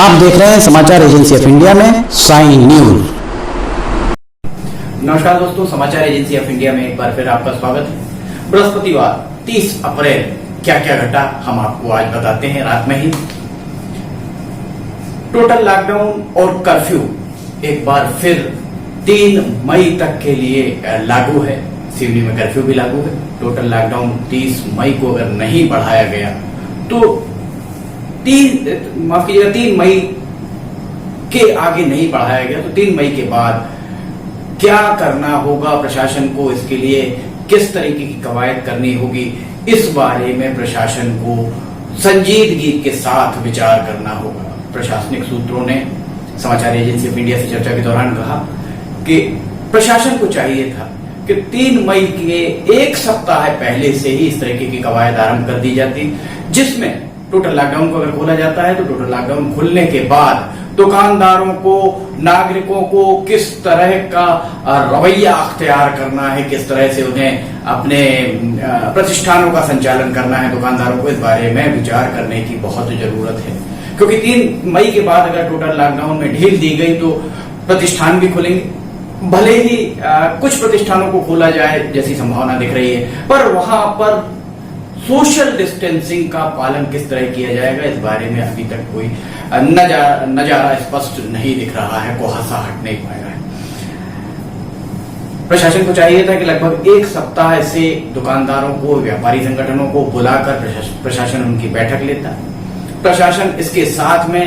आप देख रहे हैं समाचार एजेंसी ऑफ इंडिया में साइन न्यूज। नमस्कार दोस्तों, समाचार एजेंसी ऑफ इंडिया में एक बार फिर आपका स्वागत है। बृहस्पतिवार 30 अप्रैल क्या क्या घटा हम आपको आज बताते हैं। रात में ही टोटल लॉकडाउन और कर्फ्यू एक बार फिर 3 मई तक के लिए लागू है। सिवनी में कर्फ्यू भी लागू है। टोटल लॉकडाउन 30 मई को अगर नहीं बढ़ाया गया तो 3 मई के आगे नहीं बढ़ाया गया तो 3 मई के बाद क्या करना होगा प्रशासन को, इसके लिए किस तरीके की कवायद करनी होगी, इस बारे में प्रशासन को संजीदगी के साथ विचार करना होगा। प्रशासनिक सूत्रों ने समाचार एजेंसी ऑफ इंडिया से चर्चा के दौरान कहा कि प्रशासन को चाहिए था कि 3 मई के एक सप्ताह पहले से ही इस तरीके की कवायद आरंभ कर दी जाती, जिसमें टोटल लॉकडाउन को अगर खोला जाता है तो टोटल लॉकडाउन खुलने के बाद दुकानदारों को, नागरिकों को किस तरह का रवैया अख्तियार करना है, किस तरह से उन्हें अपने प्रतिष्ठानों का संचालन करना है, दुकानदारों को इस बारे में विचार करने की बहुत जरूरत है। क्योंकि 3 मई के बाद अगर टोटल लॉकडाउन में ढील दी गई तो प्रतिष्ठान भी खुलेंगे। भले ही कुछ प्रतिष्ठानों को खोला जाए जैसी संभावना दिख रही है, पर वहां पर सोशल डिस्टेंसिंग का पालन किस तरह किया जाएगा, इस बारे में अभी तक कोई नजारा स्पष्ट नहीं दिख रहा है, कुहासा हट नहीं पाया है। प्रशासन को चाहिए था कि लगभग एक सप्ताह से दुकानदारों को, व्यापारी संगठनों को बुलाकर प्रशासन उनकी बैठक लेता। प्रशासन इसके साथ में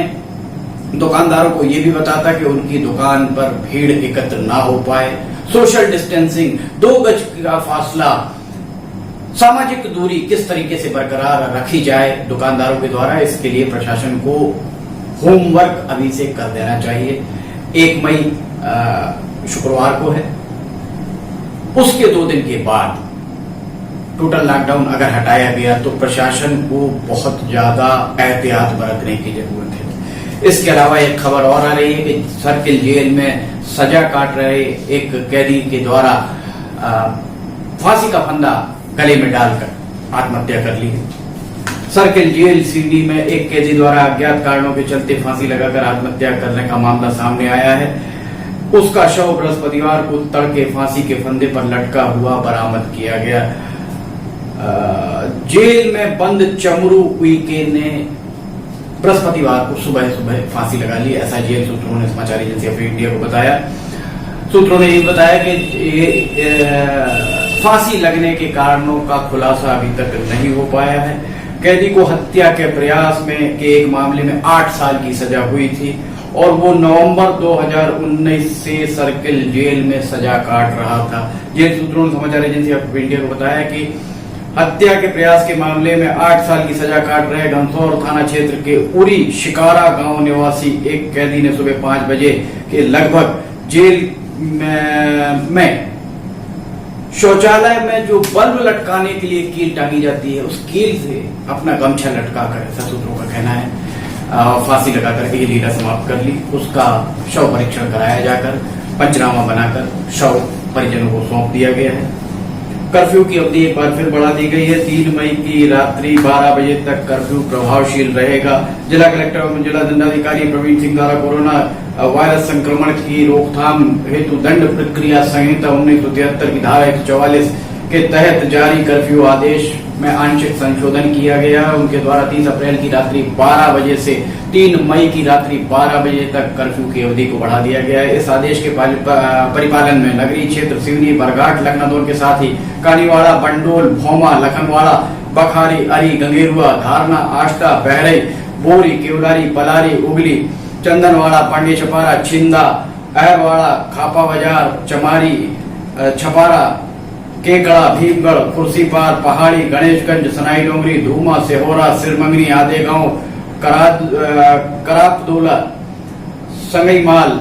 दुकानदारों को यह भी बताता कि उनकी दुकान पर भीड़ एकत्र ना हो पाए, सोशल डिस्टेंसिंग, 2 गज का फासला, सामाजिक दूरी किस तरीके से बरकरार रखी जाए दुकानदारों के द्वारा, इसके लिए प्रशासन को होमवर्क अभी से कर देना चाहिए। 1 मई शुक्रवार को है, उसके 2 दिन के बाद टोटल लॉकडाउन अगर हटाया गया तो प्रशासन को बहुत ज्यादा एहतियात बरतने की जरूरत है। इसके अलावा एक खबर और आ रही है कि सर्किल जेल में सजा काट रहे एक कैदी के द्वारा फांसी का फंदा गले में डालकर आत्महत्या कर ली है। सर्किल जेल सिवनी में एक कैदी द्वारा अज्ञात कारणों के चलते फांसी लगाकर आत्महत्या करने का मामला सामने आया है। उसका शव बृहस्पतिवार को तड़के फांसी के फंदे पर लटका हुआ बरामद किया गया। जेल में बंद चमरू उइके ने बृहस्पतिवार को सुबह सुबह फांसी लगा ली, ऐसा जेल सूत्रों ने समाचार एजेंसी ऑफ इंडिया को बताया। सूत्रों ने ये बताया कि फांसी लगने के कारणों का खुलासा अभी तक नहीं हो पाया है। कैदी को हत्या के प्रयास में के एक मामले में 8 साल की सजा हुई थी और वो नवंबर 2019 से सर्किल जेल में सजा काट रहा था। जेल सूत्रों ने समाचार एजेंसी ऑफ इंडिया को बताया कि हत्या के प्रयास के मामले में 8 साल की सजा काट रहे घनसौर थाना क्षेत्र के उरी शिकारा गांव निवासी एक कैदी ने सुबह 5 बजे के लगभग जेल में शौचालय में जो बल्ब लटकाने के लिए कील टांगी जाती है, उस कील से अपना गमछा लटकाकर, ऐसा सूत्रों का कहना है, फांसी लगाकर ये लीला समाप्त कर ली। उसका शव परीक्षण कराया जाकर पंचनामा बनाकर शव परिजनों को सौंप दिया गया है। कर्फ्यू की अवधि एक बार फिर बढ़ा दी गई है। 3 मई की रात्रि 12 बजे तक कर्फ्यू प्रभावशील रहेगा। जिला कलेक्टर एवं जिला दंडाधिकारी प्रवीण सिंह द्वारा कोरोना वायरस संक्रमण की रोकथाम हेतु दंड प्रक्रिया संहिता 1973 की धारा 144 के तहत जारी कर्फ्यू आदेश में आंशिक संशोधन किया गया। उनके द्वारा 30 अप्रैल की रात्रि 12 बजे से 3 मई की रात्रि 12 बजे तक कर्फ्यू की अवधि को बढ़ा दिया गया है। इस आदेश के परिपालन में नगरीय क्षेत्र सिवनी, बरघाट, लखनदौन के साथ ही कानीवाड़ा, बंडोल, भौमा, लखनवाड़ा, बखारी, अरी, गंगेरुआ, धारना, आष्टा, बहरई, बोरी, केवलारी, पलारी, उगली, चंदनवाड़ा, पांडे छपारा, छिंदा, अहरवाड़ा, खापा बाजार, चमारी, छपारा, केकड़ा, भीमगढ़, खुर्सीपार, पहाड़ी, गणेशगंज, सनाई डोंगरी, धूमा, सेहोरा, सिरमंगनी, आधे गांव, करापदोला, संगईमाल,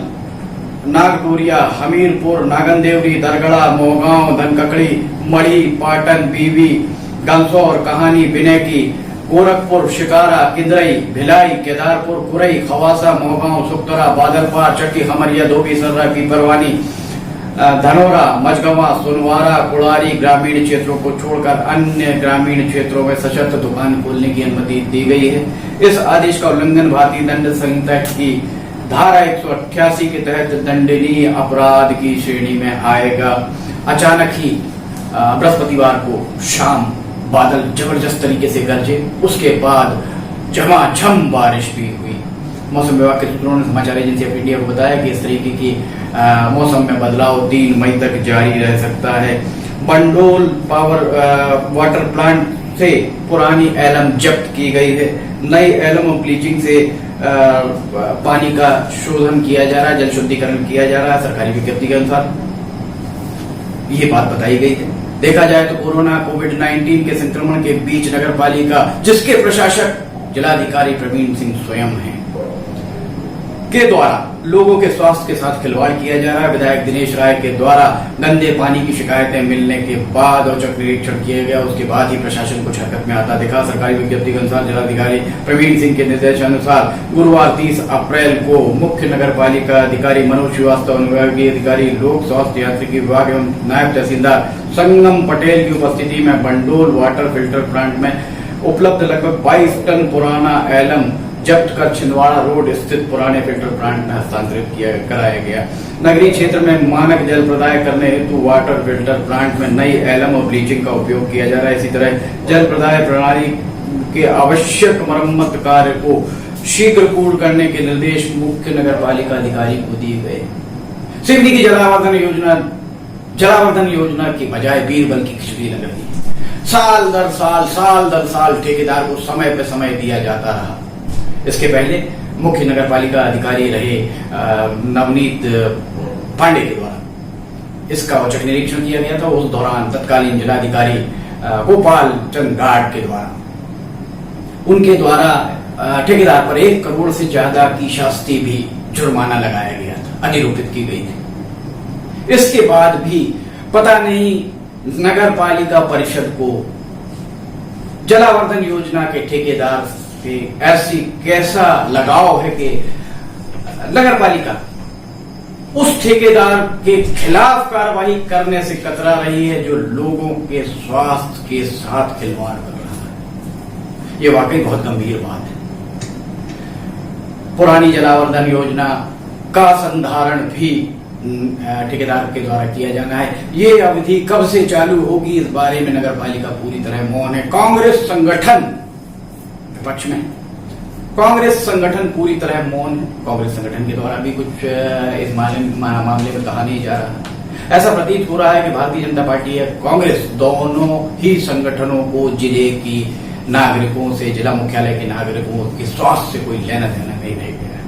नागटोरिया, हमीरपुर, नागनदेवरी, दरगड़ा, मोहगांव, धनककड़ी, मढ़ी, पाटन, बीबी, गंसौर, कहानी, बिनेकी, गोरखपुर, शिकारा, किंदरई, भिलाई, केदारपुर, कुरई, खवासा, मोहगांव, सुक्तरा, बादलपार, चट्टी, खमरिया, धोबी, सर्रा, पीपरवानी, धनोरा, मझगवा, सोनवारा, कुड़ारी ग्रामीण क्षेत्रों को छोड़कर अन्य ग्रामीण क्षेत्रों में सशर्त दुकान खोलने की अनुमति दी गई है। इस आदेश का उल्लंघन भारतीय दंड संहिता की धारा 188 के तहत दंडनीय अपराध की श्रेणी में आएगा। अचानक ही बृहस्पतिवार को शाम बादल जबरदस्त तरीके से गरजे, उसके बाद झमाझम बारिश भी हुई। मौसम विभाग के सूत्रों ने समाचार एजेंसी ऑफ इंडिया को बताया कि इस तरीके की मौसम में बदलाव 3 मई तक जारी रह सकता है। बंडोल पावर वाटर प्लांट से पुरानी एलम जब्त की गई है। नई एलम और ब्लीचिंग से पानी का शोधन किया जा रहा है, जल शुद्धिकरण किया जा रहा है। सरकारी विज्ञप्ति के अनुसार ये बात बताई गई है। देखा जाए तो कोरोना कोविड-19 के संक्रमण के बीच नगर पालिका, जिसके प्रशासक जिलाधिकारी प्रवीण सिंह स्वयं हैं, के द्वारा लोगों के स्वास्थ्य के साथ खिलवाड़ किया जा रहा है। विधायक दिनेश राय के द्वारा गंदे पानी की शिकायतें मिलने के बाद औचक निरीक्षण किया गया, उसके बाद ही प्रशासन कुछ हरकत में आता दिखा। सरकारी विज्ञप्ति के अनुसार जिलाधिकारी प्रवीण सिंह के निर्देशानुसार गुरुवार 30 अप्रैल को मुख्य नगर पालिका अधिकारी मनोज श्रीवास्तव, अनुविभागीय अधिकारी लोक स्वास्थ्य यांत्रिकी विभाग एवं नायब तहसीलदार संगम पटेल की उपस्थिति में बंडोल वाटर फिल्टर प्लांट में उपलब्ध लगभग 22 टन पुराना एलम जब्त कर छिंदवाड़ा रोड स्थित पुराने फिल्टर प्लांट में हस्तांतरित कराया गया। नगरीय क्षेत्र में मानक जल प्रदाय करने हेतु वाटर फिल्टर प्लांट में नई एलम और ब्लीचिंग का उपयोग किया जा रहा है। इसी तरह जल प्रदाय प्रणाली के आवश्यक मरम्मत कार्य को शीघ्र पूर्ण करने के निर्देश मुख्य नगर पालिका अधिकारी को दिए गए। सिवनी की जलावर्धन योजना की बजाय बीरबल की खिचड़ी लग रही है। साल दर साल ठेकेदार को समय पे समय दिया जाता रहा। इसके पहले मुख्य नगर पालिका अधिकारी रहे नवनीत पांडे के द्वारा इसका औचक निरीक्षण किया गया था। उस दौरान तत्कालीन जिलाधिकारी गोपाल चंद गार्ड के द्वारा उनके द्वारा ठेकेदार पर 1 करोड़ से ज्यादा की शास्ति भी जुर्माना लगाया गया था, अधिरोपित की गई थी। इसके बाद भी पता नहीं नगर पालिका परिषद को जलावर्धन योजना के ठेकेदार से ऐसी कैसा लगाव है कि नगर पालिका उस ठेकेदार के खिलाफ कार्रवाई करने से कतरा रही है जो लोगों के स्वास्थ्य के साथ खिलवाड़ कर रहा है। ये वाकई बहुत गंभीर बात है। पुरानी जलावर्धन योजना का संधारण भी ठेकेदार के द्वारा किया जाना है। ये अवधि कब से चालू होगी, इस बारे में नगर पालिका पूरी तरह मौन है। कांग्रेस संगठन विपक्ष में, कांग्रेस संगठन पूरी तरह मौन है। कांग्रेस संगठन के द्वारा भी कुछ इस मामले में कहा नहीं जा रहा। ऐसा प्रतीत हो रहा है कि भारतीय जनता पार्टी और कांग्रेस दोनों ही संगठनों को जिले की नागरिकों से, जिला मुख्यालय के नागरिकों के स्वास्थ्य से कोई लेना देना नहीं रह गया।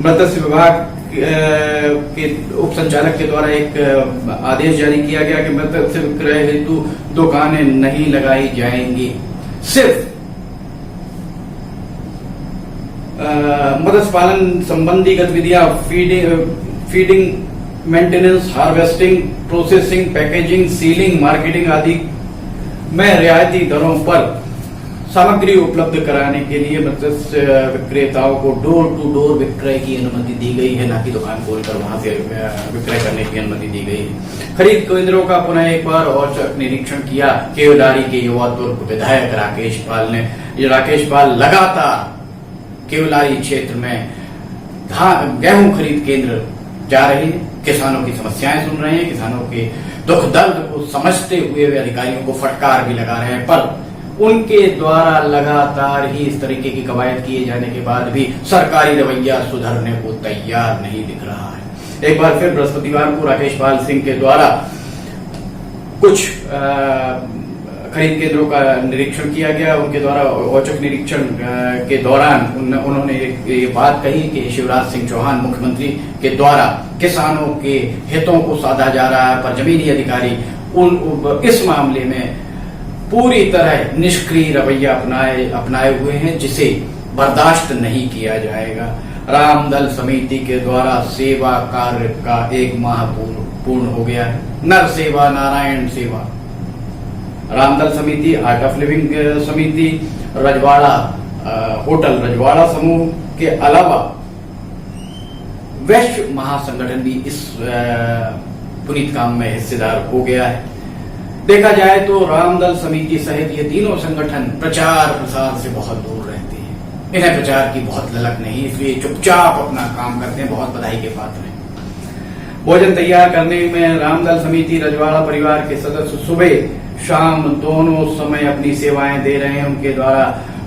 मत्स्य विभाग के उप संचालक के द्वारा एक आदेश जारी किया गया कि मत्स्य विक्रय हेतु दुकानें नहीं लगाई जाएंगी। सिर्फ मत्स्य पालन संबंधी गतिविधियां feeding, maintenance, harvesting, processing, packaging, ceiling, marketing आदि में रियायती दरों पर सामग्री उपलब्ध कराने के लिए मत्स्य विक्रेताओं को डोर टू डोर विक्रय की अनुमति दी गई है, न कि दुकान खोलकर वहां से विक्रय करने की अनुमति दी गई है। खरीद केंद्रों का पुनः एक बार और निरीक्षण किया केवलारी के युवा तुर्क विधायक राकेश पाल ने। राकेश पाल लगातार केवलारी क्षेत्र में गेहूं खरीद केंद्र जा रहे हैं, किसानों की समस्याएं सुन रहे हैं, किसानों के दुख दर्द को समझते हुए वे अधिकारियों को फटकार भी लगा रहे हैं, पर उनके द्वारा लगातार ही इस तरीके की कवायद किए जाने के बाद भी सरकारी रवैया सुधरने को तैयार नहीं दिख रहा है। एक बार फिर बृहस्पतिवार को राकेश पाल सिंह के द्वारा कुछ खरीद केंद्रों का निरीक्षण किया गया। उनके द्वारा औचक निरीक्षण के दौरान उन्होंने ये बात कही कि शिवराज सिंह चौहान मुख्यमंत्री के द्वारा किसानों के हितों को साधा जा रहा है, पर जमीनी अधिकारी इस मामले में पूरी तरह निष्क्रिय रवैया अपनाए हुए हैं, जिसे बर्दाश्त नहीं किया जाएगा। रामदल समिति के द्वारा सेवा कार्य का 1 माह पूर्ण हो गया है। नर सेवा नारायण सेवा, रामदल समिति, आर्ट ऑफ लिविंग समिति, रजवाड़ा होटल रजवाड़ा समूह के अलावा वैश्य महासंगठन भी इस पुनीत काम में हिस्सेदार हो गया है। देखा जाए तो रामदल समिति सहित ये तीनों संगठन प्रचार प्रसार से बहुत दूर रहते हैं। इन्हें प्रचार की बहुत ललक नहीं, इसलिए चुपचाप अपना काम करते हैं, बहुत बधाई के पात्र हैं। भोजन तैयार करने में रामदल समिति रजवाड़ा परिवार के सदस्य सुबह शाम दोनों समय अपनी सेवाएं दे रहे हैं। उनके द्वारा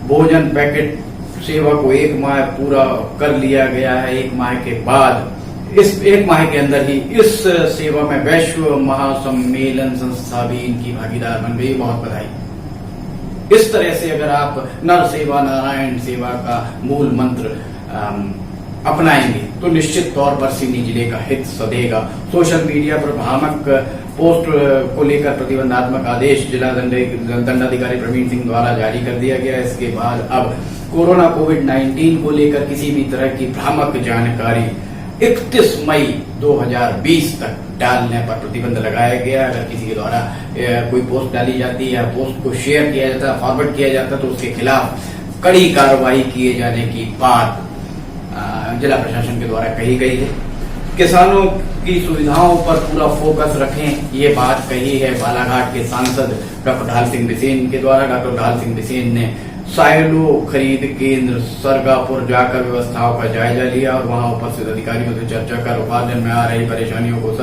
भोजन पैकेट सेवा को 1 माह पूरा कर लिया गया है। 1 माह के बाद इस 1 माह के अंदर ही इस सेवा में वैश्व महासम्मेलन संस्था भी इनकी भागीदार बन गई। बहुत बधाई। इस तरह से अगर आप नर सेवा नारायण सेवा का मूल मंत्र अपनाएंगे तो निश्चित तौर पर सिवनी जिले का हित सधेगा। सोशल मीडिया पर भ्रामक पोस्ट को लेकर प्रतिबंधात्मक आदेश जिला दंडाधिकारी प्रवीण सिंह द्वारा जारी कर दिया गया। इसके बाद अब कोरोना कोविड-19 को लेकर किसी भी तरह की भ्रामक जानकारी 31 मई 2020 तक डालने पर प्रतिबंध लगाया गया। अगर किसी के द्वारा कोई पोस्ट डाली जाती है या पोस्ट को शेयर किया जाता है, फॉरवर्ड किया जाता है, तो उसके खिलाफ कड़ी कार्रवाई किए जाने की बात जिला प्रशासन के द्वारा कही गई है। किसानों की सुविधाओं पर पूरा फोकस रखें, ये बात कही है बालाघाट के सांसद डॉक्टर ढाल सिंह बिसेन के द्वारा। डॉक्टर ढाल सिंह बिसेन ने साइलो खरीद केंद्र सरगापुर जाकर व्यवस्थाओं का जायजा लिया और वहां उपस्थित अधिकारियों से चर्चा कर उत्पादन में आ रही परेशानियों को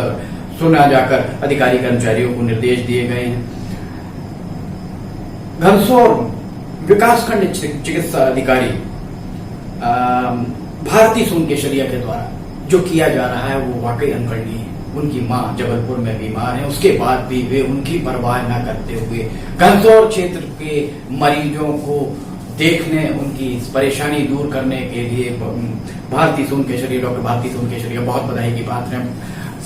सुना जाकर अधिकारी कर्मचारियों को निर्देश दिए गए हैं। घनसौर विकासखंड चिकित्सा अधिकारी भारती सोनकेशरिया के द्वारा जो किया जा रहा है वो वाकई अनुकरणीय है। उनकी मां जबलपुर में बीमार है, उसके बाद भी वे उनकी परवाह न करते हुए घनसौर क्षेत्र के मरीजों को देखने, उनकी परेशानी दूर करने के लिए भारती सोनकेशरिया, डॉक्टर भारती सोनकेशरिया बहुत बधाई की बात है।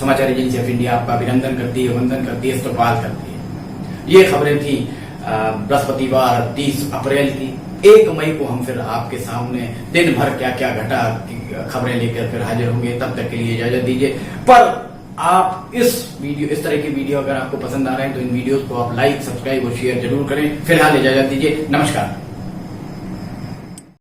समाचार एजेंसी ऑफ इंडिया आपका अभिनंदन करती है, वंदन करती है, इस्तकबाल करती है। ये खबरें थी बृहस्पतिवार 30 अप्रैल की। 1 मई को हम फिर आपके सामने दिन भर क्या क्या घटा खबरें लेकर फिर हाजिर होंगे। तब तक के लिए इजाजत दीजिए। पर आप इस तरह की वीडियो अगर आपको पसंद आ रहे हैं तो इन वीडियोस को आप लाइक, सब्सक्राइब और शेयर जरूर करें। फिलहाल इजाजत दीजिए। नमस्कार।